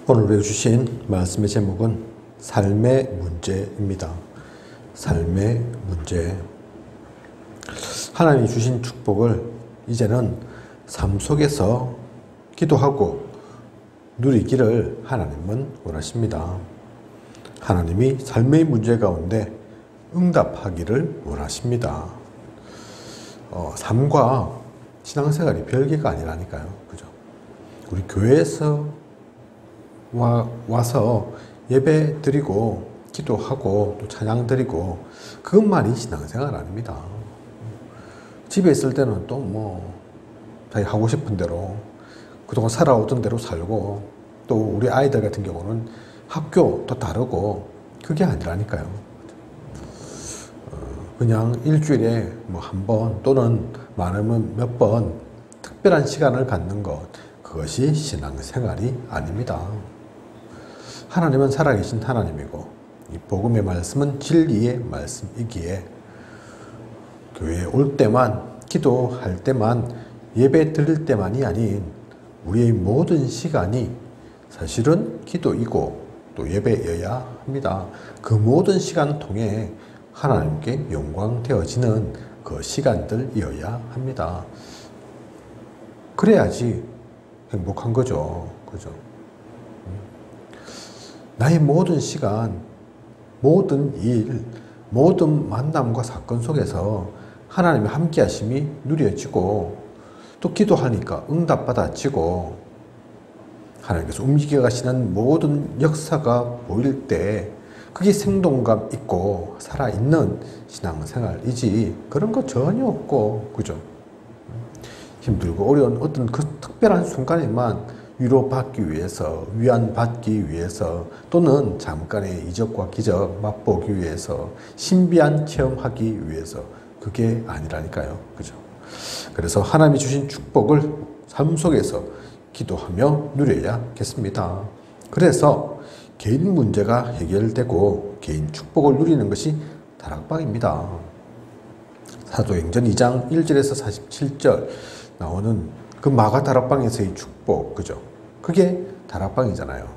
오늘 배워주신 말씀의 제목은 삶의 문제입니다. 삶의 문제. 하나님이 주신 축복을 이제는 삶 속에서 기도하고 누리기를 하나님은 원하십니다. 하나님이 삶의 문제 가운데 응답하기를 원하십니다. 삶과 신앙생활이 별개가 아니라니까요. 그죠? 우리 교회에서 와서 예배 드리고 기도하고 또 찬양 드리고 그것만이 신앙생활 아닙니다. 집에 있을 때는 또 자기 하고 싶은 대로 그동안 살아오던 대로 살고 또 우리 아이들 같은 경우는 학교도 다르고 그게 아니라니까요. 그냥 일주일에 한 번 또는 많으면 몇 번 특별한 시간을 갖는 것, 그것이 신앙생활이 아닙니다. 하나님은 살아계신 하나님이고 이 복음의 말씀은 진리의 말씀이기에 교회에 올 때만, 기도할 때만, 예배 드릴 때만이 아닌 우리의 모든 시간이 사실은 기도이고 또 예배여야 합니다. 그 모든 시간을 통해 하나님께 영광 되어지는 그 시간들이어야 합니다. 그래야지 행복한 거죠. 그죠? 나의 모든 시간, 모든 일, 모든 만남과 사건 속에서 하나님의 함께 하심이 누려지고 또 기도하니까 응답받아지고 하나님께서 움직여 가시는 모든 역사가 보일 때 그게 생동감 있고 살아있는 신앙생활이지 그런 거 전혀 없고, 그죠? 힘들고 어려운 어떤 그 특별한 순간에만 위로받기 위해서, 위안받기 위해서 또는 잠깐의 이적과 기적 맛보기 위해서, 신비한 체험하기 위해서 그게 아니라니까요. 그죠? 그래서 하나님이 주신 축복을 삶 속에서 기도하며 누려야겠습니다. 그래서 개인 문제가 해결되고 개인 축복을 누리는 것이 다락방입니다. 사도행전 2장 1절에서 47절 나오는 그 마가 다락방에서의 축복, 그죠? 그게 다락방이잖아요.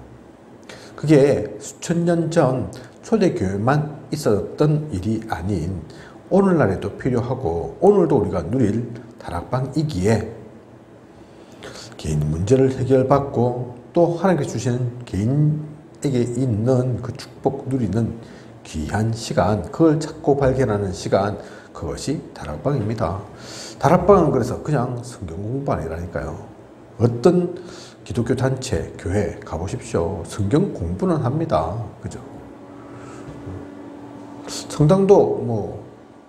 그게 수천 년 전 초대교회만 있었던 일이 아닌 오늘날에도 필요하고 오늘도 우리가 누릴 다락방이기에 개인 문제를 해결받고 또 하나님께서 주시는 개인에게 있는 그 축복 누리는 귀한 시간, 그걸 찾고 발견하는 시간, 그것이 다락방입니다. 다락방은 그래서 그냥 성경 공부 아니라니까요. 어떤 기독교 단체, 교회 가보십시오. 성경 공부는 합니다. 그죠? 성당도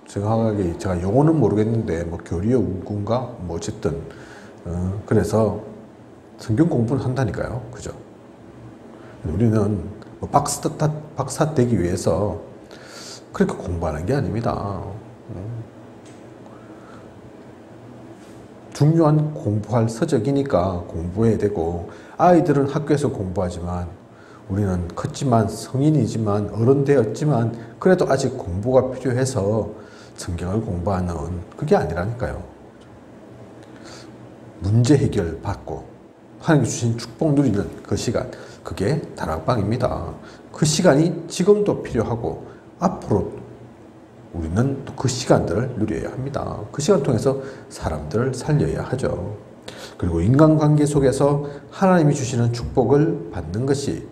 정확하게 제가 용어는 모르겠는데 교리의 운군가 어쨌든 그래서 성경 공부는 한다니까요. 그죠? 우리는 박사 되기 위해서 그렇게 공부하는 게 아닙니다. 중요한 공부할 서적이니까 공부해야 되고, 아이들은 학교에서 공부하지만 우리는 컸지만 성인이지만 어른 되었지만 그래도 아직 공부가 필요해서 성경을 공부하는 그게 아니라니까요. 문제 해결 받고 하나님께 주신 축복 누리는 그 시간, 그게 다락방입니다. 그 시간이 지금도 필요하고 앞으로 우리는 또 그 시간들을 누려야 합니다. 그 시간 통해서 사람들을 살려야 하죠. 그리고 인간관계 속에서 하나님이 주시는 축복을 받는 것이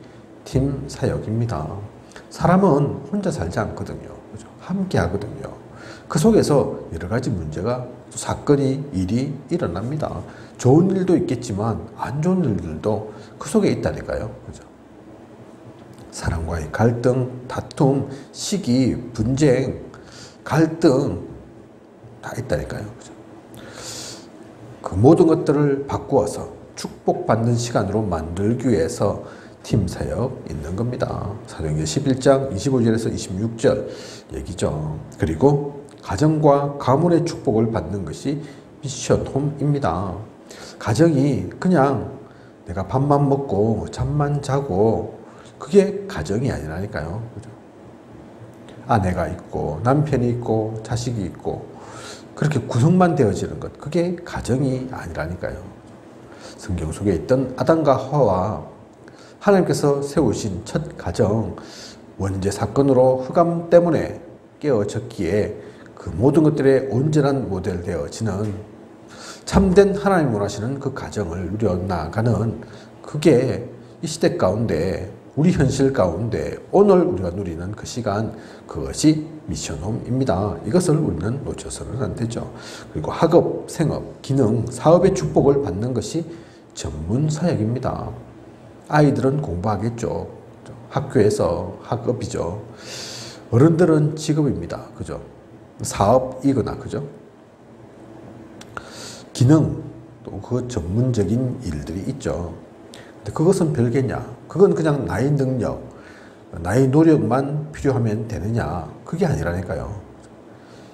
팀 사역입니다. 사람은 혼자 살지 않거든요. 그죠? 함께 하거든요. 그 속에서 여러 가지 문제가, 사건이, 일이 일어납니다. 좋은 일도 있겠지만 안 좋은 일들도 그 속에 있다니까요. 그죠? 사람과의 갈등, 다툼, 시기, 분쟁, 갈등 다 있다니까요. 그죠? 그 모든 것들을 바꾸어서 축복받는 시간으로 만들기 위해서 팀 사역 있는 겁니다. 사도행전 11장 25절에서 26절 얘기죠. 그리고 가정과 가문의 축복을 받는 것이 미션홈입니다. 가정이 그냥 내가 밥만 먹고 잠만 자고 그게 가정이 아니라니까요. 그죠? 아내가 있고 남편이 있고 자식이 있고 그렇게 구성만 되어지는 것, 그게 가정이 아니라니까요. 성경 속에 있던 아담과 하와 하나님께서 세우신 첫 가정, 원죄 사건으로 흑암 때문에 깨어졌기에 그 모든 것들의 온전한 모델 되어지는 참된 하나님 원하시는 그 가정을 누려나가는, 그게 이 시대 가운데, 우리 현실 가운데 오늘 우리가 누리는 그 시간, 그것이 미션홈입니다. 이것을 우리는 놓쳐서는 안 되죠. 그리고 학업, 생업, 기능, 사업의 축복을 받는 것이 전문 사역입니다. 아이들은 공부하겠죠. 학교에서 학업이죠. 어른들은 직업입니다. 그죠? 사업이거나, 그죠? 기능, 또 그 전문적인 일들이 있죠. 근데 그것은 별개냐? 그건 그냥 나의 능력, 나의 노력만 필요하면 되느냐? 그게 아니라니까요.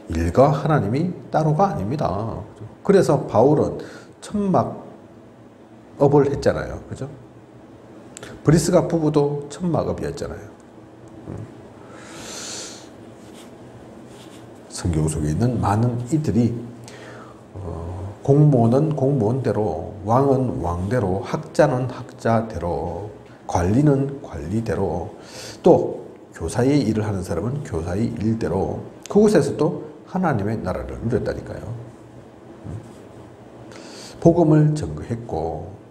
일과 하나님이 따로가 아닙니다. 그래서 바울은 천막업을 했잖아요. 그죠? 브리스가 부부도 천막업이었잖아요. 성경 속에 있는 많은 이들이 공무원은 공무원대로, 왕은 왕대로, 학자는 학자대로, 관리는 관리대로, 또 교사의 일을 하는 사람은 교사의 일대로 그곳에서 또 하나님의 나라를 누렸다니까요. 복음을 전거했고,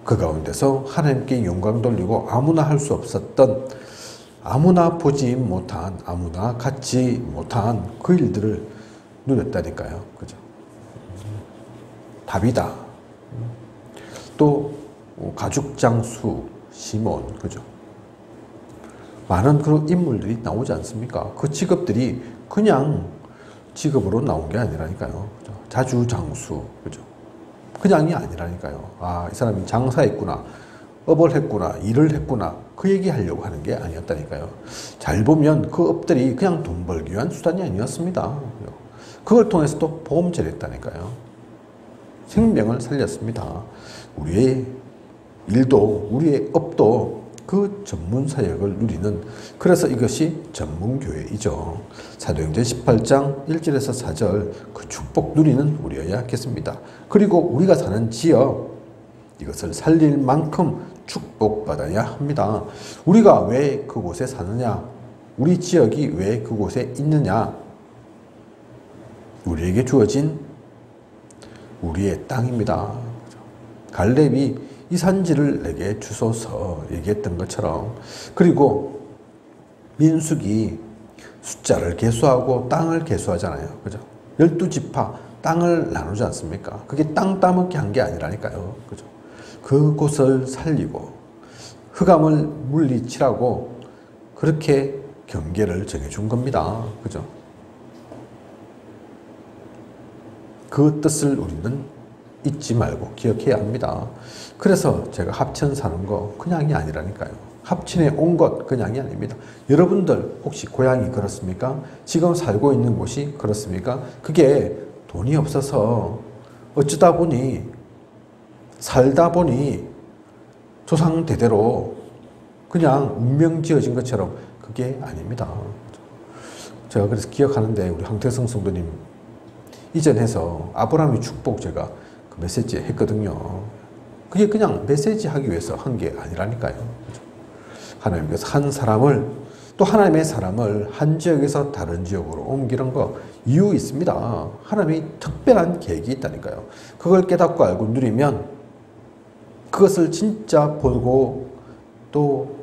그 가운데서 하나님께 영광 돌리고 아무나 할 수 없었던, 아무나 보지 못한, 아무나 갖지 못한 그 일들을 누렸다니까요. 그죠? 다비다. 또 가죽 장수 시몬, 그죠? 많은 그런 인물들이 나오지 않습니까? 그 직업들이 그냥 직업으로 나온 게 아니라니까요. 그죠? 자주 장수, 그죠? 그냥이 아니라니까요. 아, 이 사람이 장사했구나, 업을 했구나, 일을 했구나, 그 얘기 하려고 하는 게 아니었다니까요. 잘 보면 그 업들이 그냥 돈 벌기 위한 수단이 아니었습니다. 그걸 통해서 또 보험제를 했다니까요. 생명을 살렸습니다. 우리의 일도, 우리의 업도 그 전문 사역을 누리는, 그래서 이것이 전문교회이죠. 사도행전 18장 1절에서 4절, 그 축복 누리는 우리여야겠습니다. 그리고 우리가 사는 지역, 이것을 살릴 만큼 축복받아야 합니다. 우리가 왜 그곳에 사느냐? 우리 지역이 왜 그곳에 있느냐? 우리에게 주어진 우리의 땅입니다. 갈렙이 이 산지를 내게 주소서 얘기했던 것처럼, 그리고 민수기 숫자를 계수하고 땅을 계수하잖아요. 그죠? 12지파 땅을 나누지 않습니까? 그게 땅 따먹기 한 게 아니라니까요. 그죠? 그곳을 살리고 흑암을 물리치라고 그렇게 경계를 정해준 겁니다. 그죠? 그 뜻을 우리는 잊지 말고 기억해야 합니다. 그래서 제가 합천 사는 거 그냥이 아니라니까요. 합천에 온 것 그냥이 아닙니다. 여러분들 혹시 고향이 그렇습니까? 지금 살고 있는 곳이 그렇습니까? 그게 돈이 없어서 어쩌다 보니, 살다 보니 조상 대대로 그냥 운명 지어진 것처럼 그게 아닙니다. 제가 그래서 기억하는데, 우리 황태성 성도님 이전해서 아브라함의 축복 제가 그 메시지 했거든요. 그게 그냥 메시지 하기 위해서 한 게 아니라니까요. 하나님께서 한 사람을, 또 하나님의 사람을 한 지역에서 다른 지역으로 옮기는 거 이유 있습니다. 하나님이 특별한 계획이 있다니까요. 그걸 깨닫고 알고 누리면, 그것을 진짜 보고 또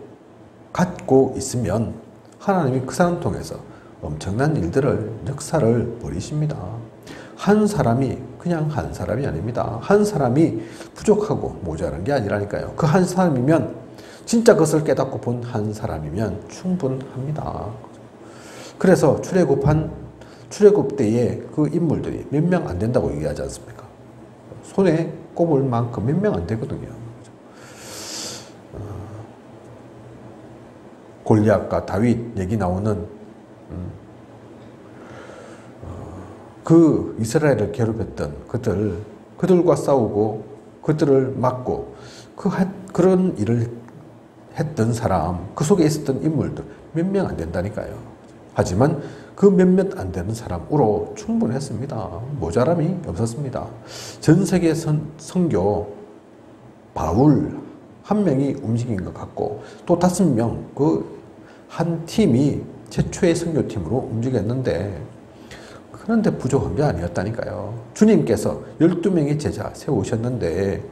갖고 있으면 하나님이 그 사람 통해서 엄청난 일들을, 역사를 벌이십니다. 한 사람이 그냥 한 사람이 아닙니다. 한 사람이 부족하고 모자란 게 아니라니까요. 그 한 사람이면, 진짜 그것을 깨닫고 본 한 사람이면 충분합니다. 그래서 출애굽 때에 그 인물들이 몇 명 안 된다고 얘기하지 않습니까? 손에 꼽을 만큼 몇 명 안 되거든요. 골리앗과 다윗 얘기 나오는 그 이스라엘을 괴롭혔던 그들과 싸우고 그들을 막고 그런 일을 했던 사람, 그 속에 있었던 인물들 몇 명 안 된다니까요. 하지만 그 몇몇 안 되는 사람으로 충분했습니다. 모자람이 없었습니다. 전 세계 선교 바울 한 명이 움직인 것 같고 또 5명 그 한 팀이 최초의 선교팀으로 움직였는데 그런데 부족한 게 아니었다니까요. 주님께서 12명의 제자 세우셨는데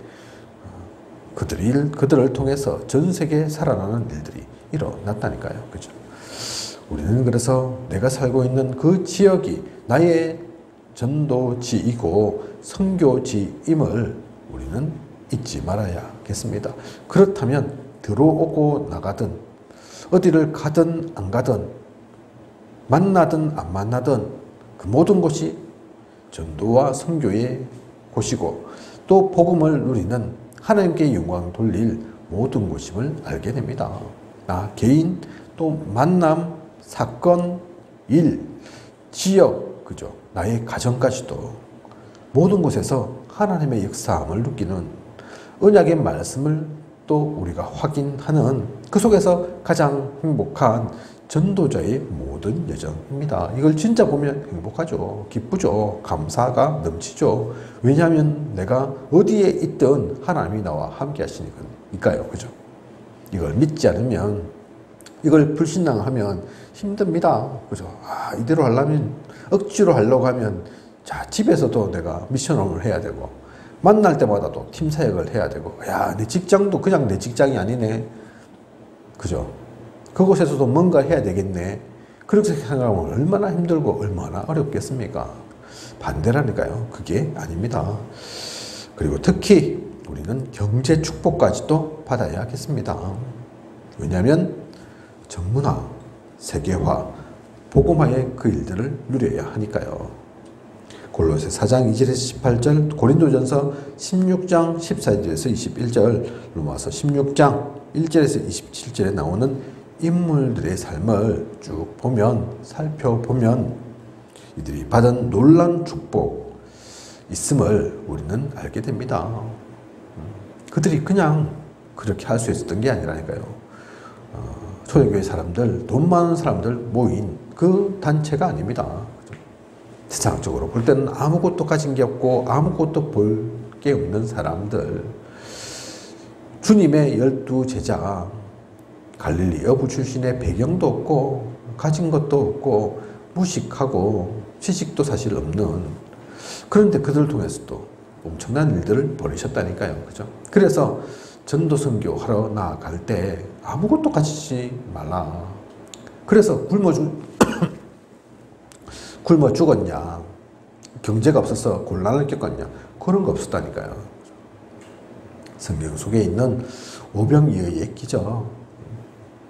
그들을 통해서 전 세계에 살아나는 일들이 일어났다니까요. 그죠? 우리는 그래서 내가 살고 있는 그 지역이 나의 전도지이고 선교지임을 우리는 잊지 말아야겠습니다. 그렇다면 들어오고 나가든 어디를 가든 안 가든 만나든 안 만나든 그 모든 곳이 전도와 선교의 곳이고 또 복음을 누리는 하나님께 영광 돌릴 모든 곳임을 알게 됩니다. 나 개인 또 만남, 사건, 일, 지역, 그죠? 나의 가정까지도 모든 곳에서 하나님의 역사함을 느끼는 언약의 말씀을 또 우리가 확인하는 그 속에서 가장 행복한 전도자의 모든 여정입니다. 이걸 진짜 보면 행복하죠. 기쁘죠. 감사가 넘치죠. 왜냐하면 내가 어디에 있든 하나님이 나와 함께 하시니까요. 그죠? 이걸 믿지 않으면, 이걸 불신앙하면 힘듭니다. 그죠? 이대로 하려면, 억지로 하려고 하면, 집에서도 내가 미션홈을 해야 되고, 만날 때마다도 팀 사역을 해야 되고, 내 직장도 그냥 내 직장이 아니네. 그죠? 그곳에서도 뭔가 해야 되겠네. 그렇게 생각하면 얼마나 힘들고 얼마나 어렵겠습니까? 반대라니까요. 그게 아닙니다. 그리고 특히 우리는 경제 축복까지도 받아야겠습니다. 왜냐하면 전문화, 세계화, 복음화의 그 일들을 누려야 하니까요. 골로새 4장 2절에서 18절, 고린도전서 16장 14절에서 21절, 로마서 16장 1절에서 27절에 나오는 인물들의 삶을 쭉 보면, 살펴보면 이들이 받은 놀라운 축복 있음을 우리는 알게 됩니다. 그들이 그냥 그렇게 할 수 있었던 게 아니라니까요. 초대교회 사람들, 돈 많은 사람들 모인 그 단체가 아닙니다. 세상적으로 볼 때는 아무것도 가진 게 없고 아무것도 볼 게 없는 사람들, 주님의 12제자, 갈릴리 어부 출신의 배경도 없고 가진 것도 없고 무식하고 지식도 사실 없는, 그런데 그들을 통해서도 엄청난 일들을 벌이셨다니까요. 그죠? 그래서 전도 선교 하러 나아갈 때 아무것도 가지지 말라. 그래서 굶어 죽었냐, 경제가 없어서 곤란을 겪었냐, 그런 거 없었다니까요. 성경 속에 있는 오병이어의 기적,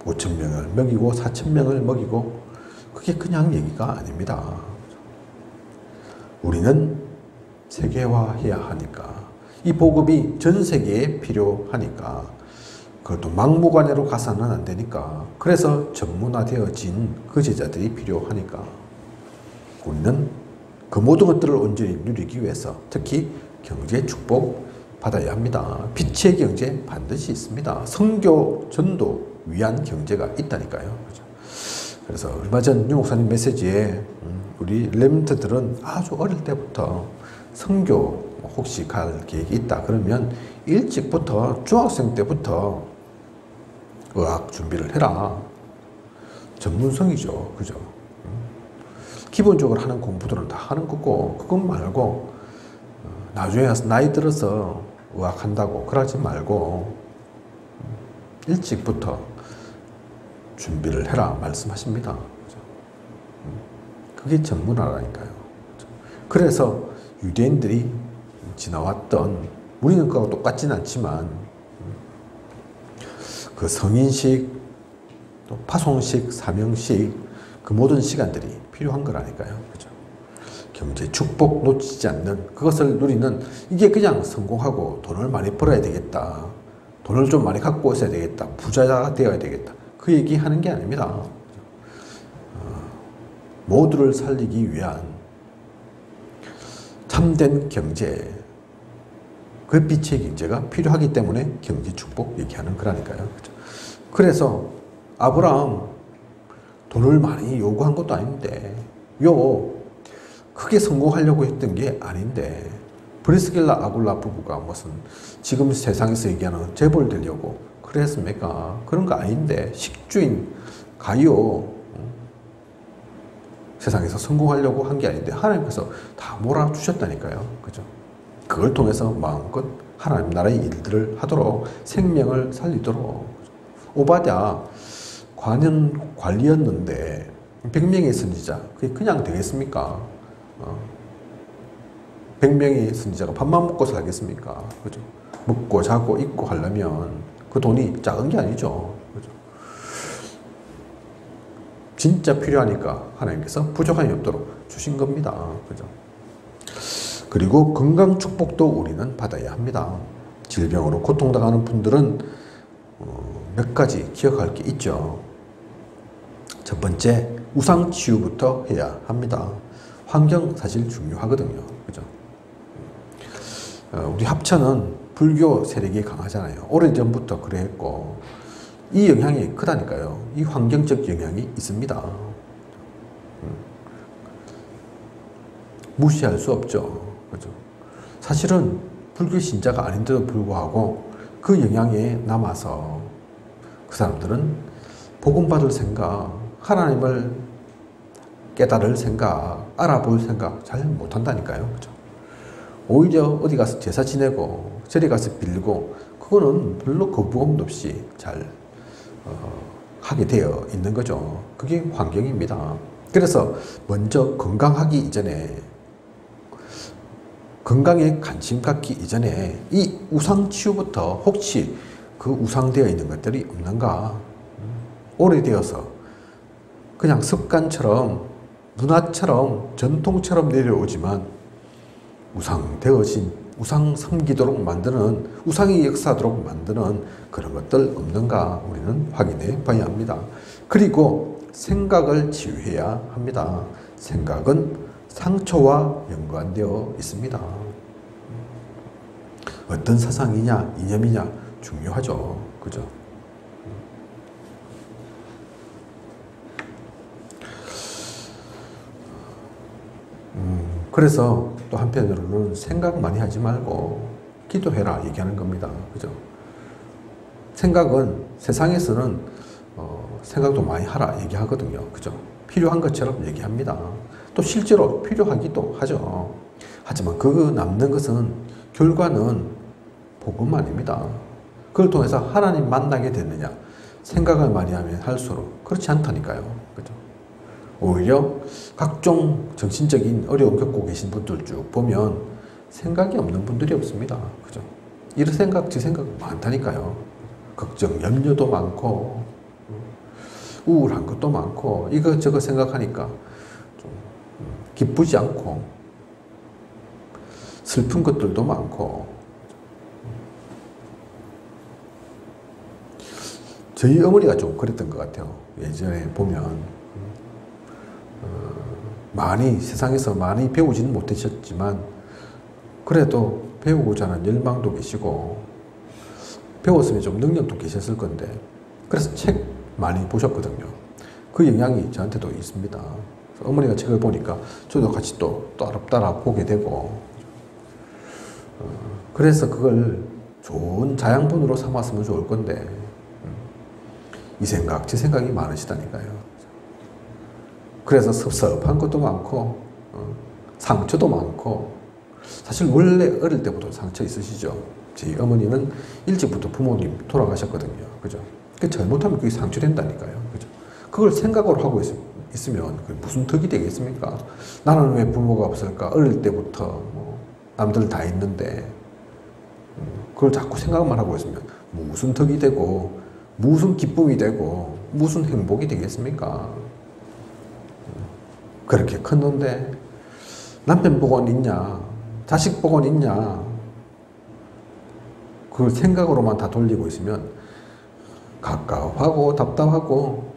5,000명을 먹이고 4,000명을 먹이고, 그게 그냥 얘기가 아닙니다. 우리는 세계화해야 하니까, 이 복음이 전 세계에 필요하니까, 그것도 막무가내로 가서는 안 되니까, 그래서 전문화되어진 그 제자들이 필요하니까 우리는 그 모든 것들을 온전히 누리기 위해서 특히 경제 축복 받아야 합니다. 빛의 경제 반드시 있습니다. 선교, 전도 위한 경제가 있다니까요. 그죠? 그래서 얼마 전 유 목사님 메시지에 우리 렘넌트들은 아주 어릴 때부터 선교 혹시 갈 계획이 있다 그러면 일찍부터 중학생 때부터 의학 준비를 해라. 전문성이죠. 그죠? 기본적으로 하는 공부들은 다 하는 거고, 그것 말고 나중에 가서 나이 들어서 의학한다고 그러지 말고 일찍부터 준비를 해라 말씀하십니다. 그게 전문화라니까요. 그래서 유대인들이 지나왔던, 우리는 그거하고 똑같진 않지만 그 성인식, 또 파송식, 사명식, 그 모든 시간들이 필요한 거라니까요. 그죠? 경제 축복 놓치지 않는 그것을 누리는, 이게 그냥 성공하고 돈을 많이 벌어야 되겠다, 돈을 좀 많이 갖고 있어야 되겠다, 부자가 되어야 되겠다, 그 얘기 하는 게 아닙니다. 모두를 살리기 위한 참된 경제, 그 빛의 경제가 필요하기 때문에 경제 축복 얘기하는 거라니까요. 그죠? 그래서 아브라함 돈을 많이 요구한 것도 아닌데, 크게 성공하려고 했던 게 아닌데, 브리스길라 아굴라 부부가 무슨 지금 세상에서 얘기하는 재벌 되려고 그랬습니까? 그런 거 아닌데 식주인 가요 세상에서 성공하려고 한 게 아닌데 하나님께서 다 몰아주셨다니까요. 그죠? 그걸 통해서 마음껏 하나님 나라의 일들을 하도록 생명을 살리도록. 오바댜 관리였는데 100명의 선지자 그게 그냥 되겠습니까? 100명의 선지자가 밥만 먹고 살겠습니까? 그죠? 먹고 자고 입고 하려면 그 돈이 작은 게 아니죠. 그죠? 진짜 필요하니까 하나님께서 부족함이 없도록 주신 겁니다. 그죠? 그리고 건강 축복도 우리는 받아야 합니다. 질병으로 고통당하는 분들은 몇 가지 기억할 게 있죠. 첫 번째, 우상 치유부터 해야 합니다. 환경 사실 중요하거든요. 그죠? 우리 합천은 불교 세력이 강하잖아요. 오래전부터 그랬고 이 영향이 크다니까요. 이 환경적 영향이 있습니다. 무시할 수 없죠. 그죠? 사실은 불교 신자가 아닌데도 불구하고 그 영향에 남아서 그 사람들은 복음받을 생각, 하나님을 깨달을 생각, 알아볼 생각 잘 못한다니까요. 그죠? 오히려 어디 가서 제사 지내고 저리 가서 빌고 그거는 별로 거부감도 없이 잘 하게 되어 있는 거죠. 그게 환경입니다. 그래서 먼저 건강하기 이전에 건강에 관심 갖기 이전에 이 우상치유부터 혹시 그 우상되어 있는 것들이 없는가 오래되어서 그냥 습관처럼 문화처럼 전통처럼 내려오지만 우상되어진 우상 섬기도록 만드는 우상이 역사하도록 만드는 그런 것들 없는가 우리는 확인해 봐야 합니다. 그리고 생각을 치유해야 합니다. 생각은 상처와 연관되어 있습니다. 어떤 사상이냐 이념이냐 중요하죠. 그죠? 그래서 또 한편으로는 생각 많이 하지 말고 기도해라 얘기하는 겁니다. 그죠? 생각은 세상에서는 생각도 많이 하라 얘기하거든요. 그죠? 필요한 것처럼 얘기합니다. 또 실제로 필요하기도 하죠. 하지만 그 남는 것은 결과는 복음 아닙니다. 그걸 통해서 하나님 만나게 되느냐 생각을 많이 하면 할수록 그렇지 않다니까요. 그죠? 오히려 각종 정신적인 어려움 겪고 계신 분들 쭉 보면 생각이 없는 분들이 없습니다. 그죠? 이런 생각, 저 생각 많다니까요. 걱정, 염려도 많고, 우울한 것도 많고, 이것저것 생각하니까 좀 기쁘지 않고, 슬픈 것들도 많고, 저희 어머니가 좀 그랬던 것 같아요. 예전에 보면, 많이 세상에서 많이 배우지는 못하셨지만 그래도 배우고자 하는 열망도 계시고 배웠으면 좀 능력도 계셨을 건데 그래서 책 많이 보셨거든요. 그 영향이 저한테도 있습니다. 어머니가 책을 보니까 저도 같이 또 따라 보게 되고 그래서 그걸 좋은 자양분으로 삼았으면 좋을 건데 이 생각, 제 생각이 많으시다니까요. 그래서 섭섭한 것도 많고 상처도 많고 사실 원래 어릴 때부터 상처 있으시죠. 제 어머니는 일찍부터 부모님 돌아가셨거든요. 그죠? 그 잘못하면 그게 상처된다니까요. 그죠? 그걸 생각으로 하고 있으면 그게 무슨 덕이 되겠습니까? 나는 왜 부모가 없을까? 어릴 때부터 뭐 남들 다 있는데 그걸 자꾸 생각만 하고 있으면 무슨 덕이 되고 무슨 기쁨이 되고 무슨 행복이 되겠습니까? 그렇게 컸는데 남편 복은 있냐 자식 복은 있냐 그 생각으로만 다 돌리고 있으면 가까워하고 답답하고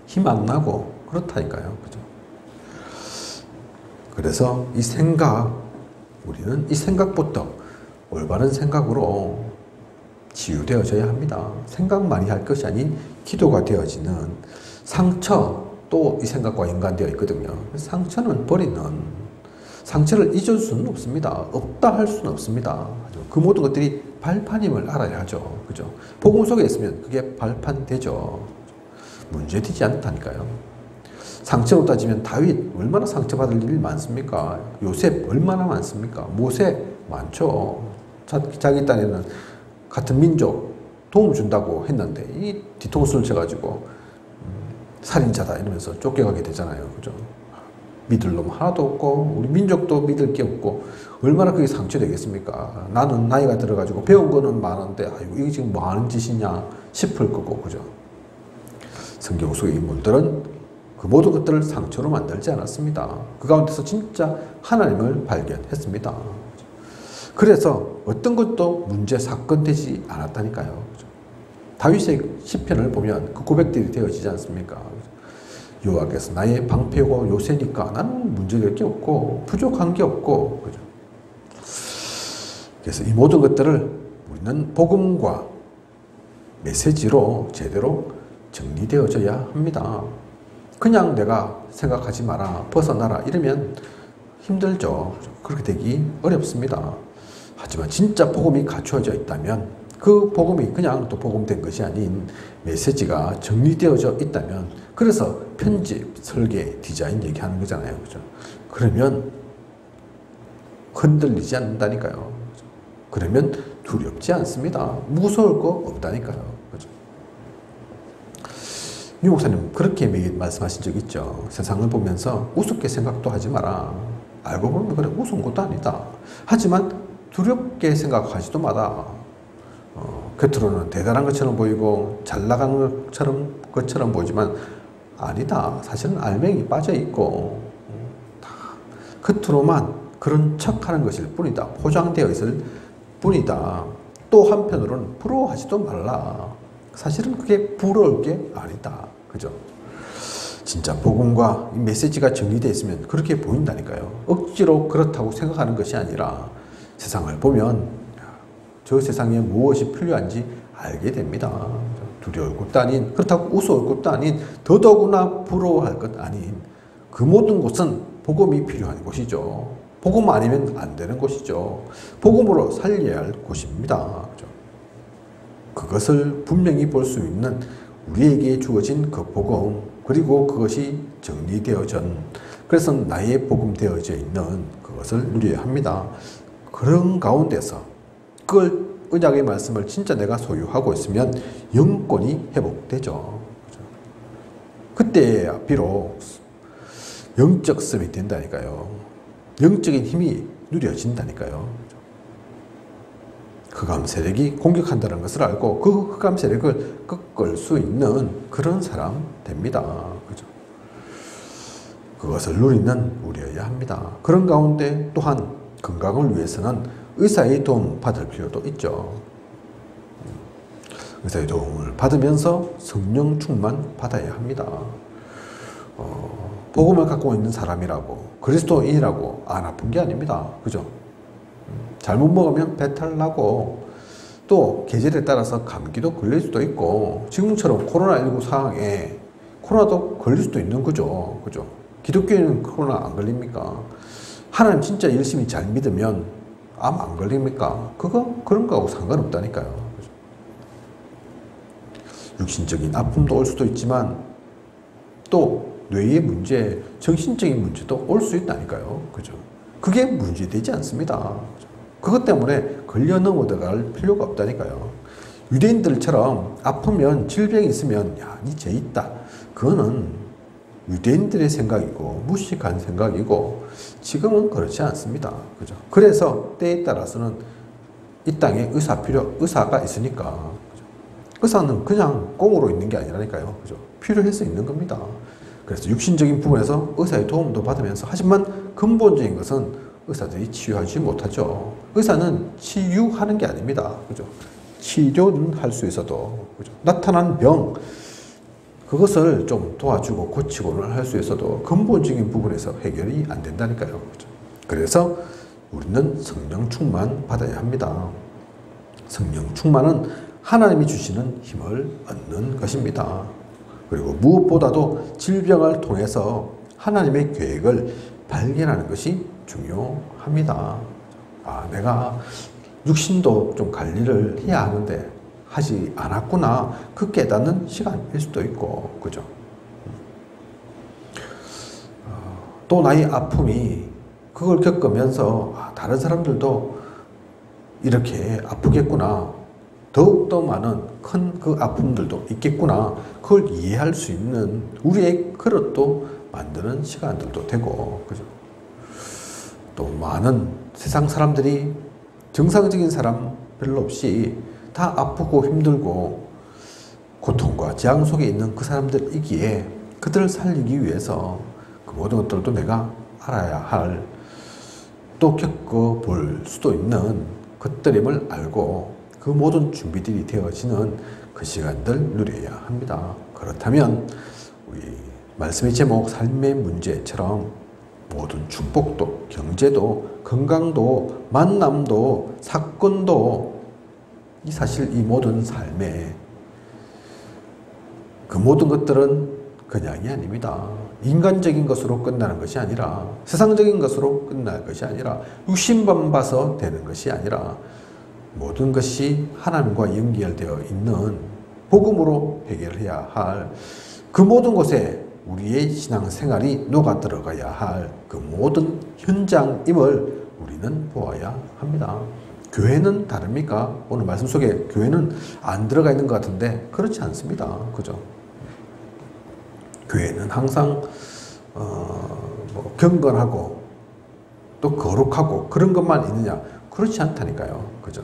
힘 안 나고 그렇다니까요. 그죠? 그래서 이 생각 우리는 이 생각부터 올바른 생각으로 치유되어져야 합니다. 생각 많이 할 것이 아닌 기도가 되어지는 상처 또 이 생각과 연관되어 있거든요. 상처는 버리는 상처를 잊을 수는 없습니다. 없다 할 수는 없습니다. 그 모든 것들이 발판임을 알아야 하죠. 그죠? 복음 속에 있으면 그게 발판되죠. 문제되지 않다니까요. 상처로 따지면 다윗 얼마나 상처받을 일이 많습니까? 요셉 얼마나 많습니까? 모세 많죠. 자기 딴에는 같은 민족 도움 준다고 했는데 이 뒤통수를 쳐가지고 살인자다 이러면서 쫓겨가게 되잖아요. 그죠? 믿을 놈 하나도 없고 우리 민족도 믿을 게 없고 얼마나 그게 상처되겠습니까? 나는 나이가 들어가지고 배운 거는 많은데 아이고 이게 지금 뭐 하는 짓이냐 싶을 거고 그죠? 성경 속의 인물들은 그 모든 것들을 상처로 만들지 않았습니다. 그 가운데서 진짜 하나님을 발견했습니다. 그래서 어떤 것도 문제 사건 되지 않았다니까요. 다윗의 시편을 보면 그 고백들이 되어지지 않습니까? 여호와께서 나의 방패고 요새니까 나는 문제될 게 없고 부족한 게 없고 그죠? 그래서 이 모든 것들을 우리는 복음과 메시지로 제대로 정리되어져야 합니다. 그냥 내가 생각하지 마라, 벗어나라 이러면 힘들죠. 그렇게 되기 어렵습니다. 하지만 진짜 복음이 갖추어져 있다면 그 복음이 그냥 또 복음된 것이 아닌 메시지가 정리되어져 있다면 그래서 편집, 설계, 디자인 얘기하는 거잖아요. 그죠? 그러면 흔들리지 않는다니까요. 그죠? 그러면 두렵지 않습니다. 무서울 거 없다니까요. 그죠? 유 목사님 그렇게 말씀하신 적 있죠. 세상을 보면서 우습게 생각도 하지 마라. 알고 보면 그래 우스운 것도 아니다. 하지만 두렵게 생각하지도 마라. 겉으로는 대단한 것처럼 보이고 잘 나가는 것처럼 보이지만 아니다. 사실은 알맹이 빠져 있고 다 겉으로만 그런 척하는 것일 뿐이다. 포장되어 있을 뿐이다. 또 한편으로는 부러워하지도 말라. 사실은 그게 부러울 게 아니다. 그죠? 진짜 복음과 이 메시지가 정리되어 있으면 그렇게 보인다니까요. 억지로 그렇다고 생각하는 것이 아니라 세상을 보면 저 세상에 무엇이 필요한지 알게 됩니다. 두려울 것도 아닌, 그렇다고 우스울 것도 아닌, 더더구나 부러워할 것 아닌 그 모든 곳은 복음이 필요한 곳이죠. 복음 아니면 안 되는 곳이죠. 복음으로 살려야 할 곳입니다. 그것을 분명히 볼 수 있는 우리에게 주어진 그 복음, 그리고 그것이 정리되어진, 그래서 나의 복음 되어져 있는 그것을 누려야 합니다. 그런 가운데서 그걸 언약의 말씀을 진짜 내가 소유하고 있으면 영권이 회복되죠. 그때 비록 영적 습이 된다니까요. 영적인 힘이 누려진다니까요. 흑암 세력이 공격한다는 것을 알고 그 흑암 세력을 꺾을 수 있는 그런 사람 됩니다. 그죠? 그것을 누리는 우리여야 합니다. 그런 가운데 또한 건강을 위해서는 의사의 도움 받을 필요도 있죠. 의사의 도움을 받으면서 성령 충만 받아야 합니다. 복음을 갖고 있는 사람이라고 그리스도인이라고 안 아픈 게 아닙니다. 그죠? 잘못 먹으면 배탈 나고 또 계절에 따라서 감기도 걸릴 수도 있고 지금처럼 코로나19 상황에 코로나도 걸릴 수도 있는 거죠. 그죠? 기독교인은 코로나 안 걸립니까? 하나님 진짜 열심히 잘 믿으면 암 안 걸립니까? 그런 거하고 상관없다니까요. 그죠? 육신적인 아픔도 올 수도 있지만 또 뇌의 문제, 정신적인 문제도 올 수 있다니까요. 그죠? 그게 문제되지 않습니다. 그죠? 그것 때문에 걸려 넘어갈 필요가 없다니까요. 유대인들처럼 아프면 질병이 있으면 야, 니 죄 있다. 그거는 유대인들의 생각이고 무식한 생각이고 지금은 그렇지 않습니다. 그죠? 그래서 때에 따라서는 이 땅에 의사가 있으니까. 그죠? 의사는 그냥 꽁으로 있는 게 아니라니까요. 그죠? 필요해서 있는 겁니다. 그래서 육신적인 부분에서 의사의 도움도 받으면서 하지만 근본적인 것은 의사들이 치유하지 못하죠. 의사는 치유하는 게 아닙니다. 그죠? 치료는 할 수 있어도, 그죠? 나타난 병, 그것을 좀 도와주고 고치고는 할 수 있어도 근본적인 부분에서 해결이 안 된다니까요. 그죠? 그래서 우리는 성령 충만 받아야 합니다. 성령 충만은 하나님이 주시는 힘을 얻는 것입니다. 그리고 무엇보다도 질병을 통해서 하나님의 계획을 발견하는 것이 중요합니다. 내가 육신도 좀 관리를 해야 하는데 하지 않았구나. 그 깨닫는 시간일 수도 있고, 그죠? 또 나의 아픔이 그걸 겪으면서 다른 사람들도 이렇게 아프겠구나. 더욱더 많은 큰 그 아픔들도 있겠구나. 그걸 이해할 수 있는 우리의 그릇도 만드는 시간들도 되고, 그죠? 또 많은 세상 사람들이 정상적인 사람 별로 없이 다 아프고 힘들고 고통과 재앙 속에 있는 그 사람들이기에 그들을 살리기 위해서 그 모든 것들도 내가 알아야 할, 또 겪어볼 수도 있는 것들임을 알고 그 모든 준비들이 되어지는 그 시간들 누려야 합니다. 그렇다면 우리 말씀의 제목 삶의 문제처럼 모든 축복도, 경제도, 건강도, 만남도, 사건도 사실 이 모든 삶에 그 모든 것들은 그냥이 아닙니다. 인간적인 것으로 끝나는 것이 아니라, 세상적인 것으로 끝날 것이 아니라, 육신만 봐서 되는 것이 아니라 모든 것이 하나님과 연결되어 있는 복음으로 해결해야 할 그 모든 곳에 우리의 신앙생활이 녹아 들어가야 할 그 모든 현장임을 우리는 보아야 합니다. 교회는 다릅니까? 오늘 말씀 속에 교회는 안 들어가 있는 것 같은데 그렇지 않습니다. 그죠? 교회는 항상 경건하고 또 거룩하고 그런 것만 있느냐? 그렇지 않다니까요. 그죠?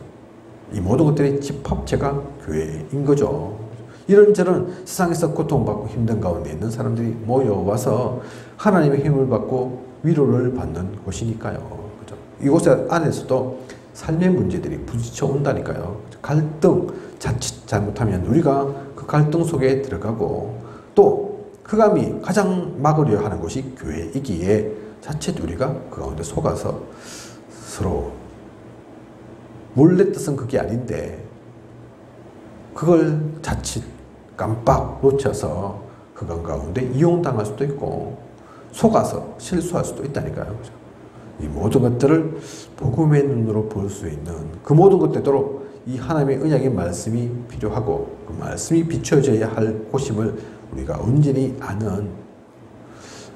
이 모든 것들이 집합체가 교회인 거죠. 이런저런 세상에서 고통받고 힘든 가운데 있는 사람들이 모여와서 하나님의 힘을 받고 위로를 받는 곳이니까요. 그죠? 이곳 안에서도 삶의 문제들이 부딪혀 온다니까요. 갈등, 자칫 잘못하면 우리가 그 갈등 속에 들어가고 또 흑암이 가장 막으려 하는 곳이 교회이기에 자칫 우리가 그 가운데 속아서 서로 원래 뜻은 그게 아닌데 그걸 자칫 깜빡 놓쳐서 그건 가운데 이용당할 수도 있고 속아서 실수할 수도 있다니까요. 이 모든 것들을 복음의 눈으로 볼 수 있는 그 모든 것들도 이 하나님의 언약의 말씀이 필요하고 그 말씀이 비춰져야 할 곳임을 우리가 온전히 아는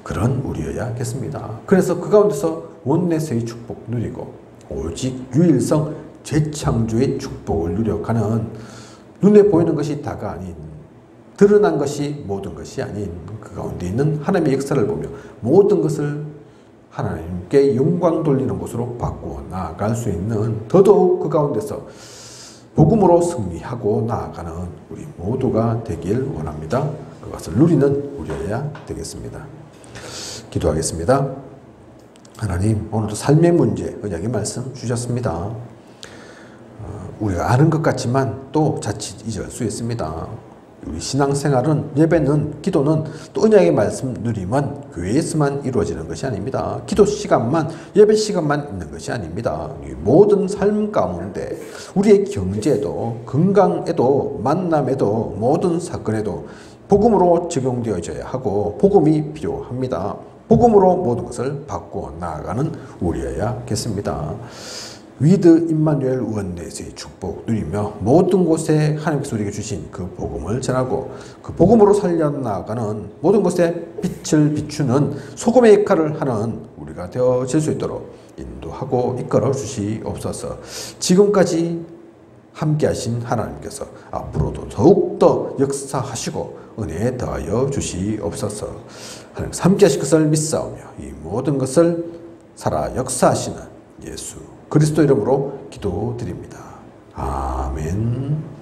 그런 우리여야겠습니다. 그래서 그 가운데서 원내스의 축복 누리고 오직 유일성 재창조의 축복을 누려가는 눈에 보이는 것이 다가 아닌 드러난 것이 모든 것이 아닌 그 가운데 있는 하나님의 역사를 보며 모든 것을 하나님께 영광 돌리는 곳으로 바꾸어 나아갈 수 있는 더더욱 그 가운데서 복음으로 승리하고 나아가는 우리 모두가 되길 원합니다. 그것을 누리는 우리여야 되겠습니다. 기도하겠습니다. 하나님, 오늘도 삶의 문제, 언약의 말씀 주셨습니다. 우리가 아는 것 같지만 또 자칫 잊을 수 있습니다. 우리 신앙생활은, 예배는, 기도는, 또 언약의 말씀 누림은 교회에서만 이루어지는 것이 아닙니다. 기도 시간만, 예배 시간만 있는 것이 아닙니다. 모든 삶 가운데 우리의 경제도, 건강에도, 만남에도, 모든 사건에도 복음으로 적용되어져야 하고 복음이 필요합니다. 복음으로 모든 것을 바꾸어 나아가는 우리여야겠습니다. 위드 임마누엘 원내스의 축복 누리며 모든 곳에 하나님께서 우리에게 주신 그 복음을 전하고 그 복음으로 살려나가는 모든 곳에 빛을 비추는 소금의 역할을 하는 우리가 되어질 수 있도록 인도하고 이끌어 주시옵소서. 지금까지 함께 하신 하나님께서 앞으로도 더욱더 역사하시고 은혜에 더하여 주시옵소서. 하나님 함께 하실 것을 믿사오며 이 모든 것을 살아 역사하시는 예수 그리스도 이름으로 기도드립니다. 아멘.